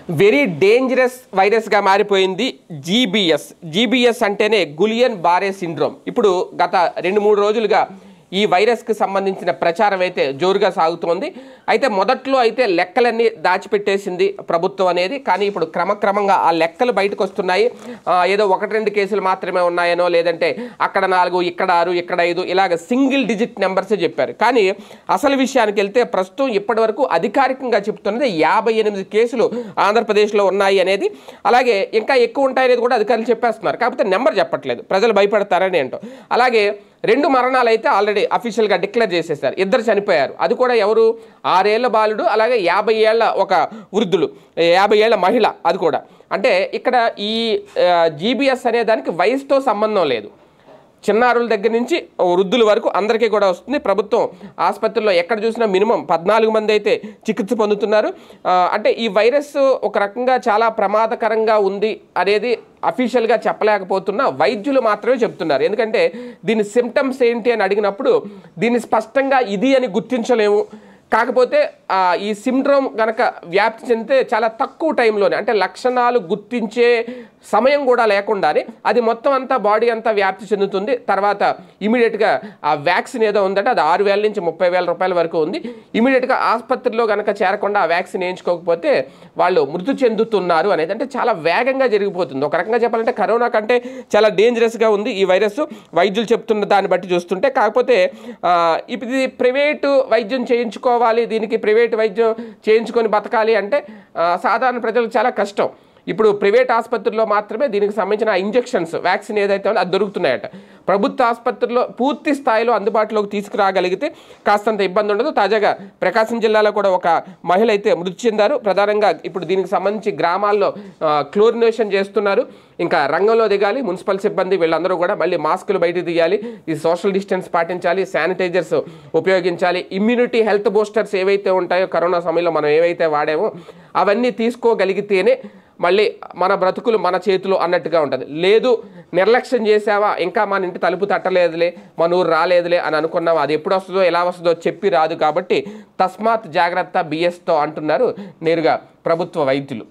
Very dangerous వైరస్గా మారిపోయింది GBs అంటేనే Guillain బారే syndrome. ఇప్పుడు గత 2-3 రోజులుగా ఈ వైరస్కి సంబంధించిన ప్రచారం అయితే జోరుగా సాగుతోంది. అయితే మొదట్లో అయితే లెక్కలన్నీ దాచిపెట్టేసింది ప్రభుత్వం అనేది, కానీ ఇప్పుడు క్రమక్రమంగా ఆ లెక్కలు బయటకు వస్తున్నాయి. ఏదో 1-2 కేసులు మాత్రమే ఉన్నాయనో, లేదంటే అక్కడ 4, ఇక్కడ 6, ఇక్కడ 5 ఇలాగ సింగిల్ డిజిట్ నెంబర్సే చెప్పారు. కానీ అసలు విషయానికి వెళ్తే ప్రస్తుతం ఇప్పటి వరకు అధికారికంగా చెప్తున్నది 58 కేసులు ఆంధ్రప్రదేశ్లో ఉన్నాయి అనేది. అలాగే ఇంకా ఎక్కువ ఉంటాయనేది కూడా అధికారులు చెప్పేస్తున్నారు, కాకపోతే నెంబర్ చెప్పట్లేదు, ప్రజలు భయపడతారని ఏంటో. అలాగే 2 మరణాలు అయితే ఆల్రెడీ అఫీషియల్గా డిక్లేర్ చేసేసారు. 2 చనిపోయారు. అది కూడా ఎవరు? 6 ఏళ్ల బాలుడు, అలాగే 50 ఏళ్ల ఒక వృద్ధులు, 50 ఏళ్ల మహిళ. అది కూడా అంటే ఇక్కడ ఈ జీబీఎస్ అనే దానికి వయసుతో సంబంధం లేదు. చిన్నారుల దగ్గర నుంచి వృద్ధుల వరకు అందరికీ కూడా వస్తుంది. ప్రభుత్వం ఆసుపత్రుల్లో ఎక్కడ చూసినా మినిమం 14 మంది అయితే చికిత్స పొందుతున్నారు. అంటే ఈ వైరస్ ఒక రకంగా చాలా ప్రమాదకరంగా ఉంది అనేది అఫీషియల్గా చెప్పలేకపోతున్నా వైద్యులు మాత్రమే చెప్తున్నారు. ఎందుకంటే దీని సిమ్టమ్స్ ఏంటి అని అడిగినప్పుడు దీన్ని స్పష్టంగా ఇది అని గుర్తించలేము. కాకపోతే ఈ సిండ్రోమ్ కనుక వ్యాప్తి చెందితే చాలా తక్కువ టైంలోనే, అంటే లక్షణాలు గుర్తించే సమయం కూడా లేకుండానే అది మొత్తం అంతా బాడీ అంతా వ్యాప్తి చెందుతుంది. తర్వాత ఇమీడియట్గా ఆ వ్యాక్సిన్ ఏదో ఉందంటే అది 6,000 నుంచి 30,000 రూపాయల వరకు ఉంది. ఇమీడియట్గా ఆసుపత్రిలో కనుక చేరకుండా ఆ వ్యాక్సిన్ వేయించుకోకపోతే వాళ్ళు మృతి చెందుతున్నారు అనేది. అంటే చాలా వేగంగా జరిగిపోతుంది. ఒక రకంగా చెప్పాలంటే కరోనా కంటే చాలా డేంజరస్గా ఉంది ఈ వైరస్, వైద్యులు చెప్తున్న దాన్ని బట్టి చూస్తుంటే. కాకపోతే ఇది ప్రైవేటు వైద్యం చేయించుకోవాలి, దీనికి ప్రైవేటు వైద్యం చేయించుకొని బతకాలి అంటే సాధారణ ప్రజలకు చాలా కష్టం. ఇప్పుడు ప్రైవేట్ ఆసుపత్రుల్లో మాత్రమే దీనికి సంబంధించిన ఇంజెక్షన్స్, వ్యాక్సిన్ ఏదైతే ఉందో అది దొరుకుతున్నాయట. ప్రభుత్వ ఆసుపత్రుల్లో పూర్తి స్థాయిలో అందుబాటులోకి తీసుకురాగలిగితే కాస్తంత ఇబ్బంది ఉండదు. తాజాగా ప్రకాశం జిల్లాలో కూడా ఒక మహిళ అయితే మృతి చెందారు. ప్రధానంగా ఇప్పుడు దీనికి సంబంధించి గ్రామాల్లో క్లోరినేషన్ చేస్తున్నారు. ఇంకా రంగంలో దిగాలి మున్సిపల్ సిబ్బంది, వీళ్ళందరూ కూడా మళ్ళీ మాస్కులు బయటకు తీయాలి, ఈ సోషల్ డిస్టెన్స్ పాటించాలి, శానిటైజర్స్ ఉపయోగించాలి, ఇమ్యూనిటీ హెల్త్ బూస్టర్స్ ఏవైతే ఉంటాయో కరోనా సమయంలో మనం ఏవైతే వాడామో అవన్నీ తీసుకోగలిగితేనే మళ్ళీ మన బ్రతుకులు మన చేతులు అన్నట్టుగా ఉంటుంది. లేదు నిర్లక్ష్యం చేసావా, ఇంకా మన ఇంటి తలుపు తట్టలేదులే, మన ఊరు రాలేదులే అని అనుకున్నావా, అది ఎప్పుడు వస్తుందో ఎలా వస్తుందో చెప్పి రాదు. కాబట్టి తస్మాత్ జాగ్రత్త బిఎస్తో అంటున్నారు నేరుగా ప్రభుత్వ వైద్యులు.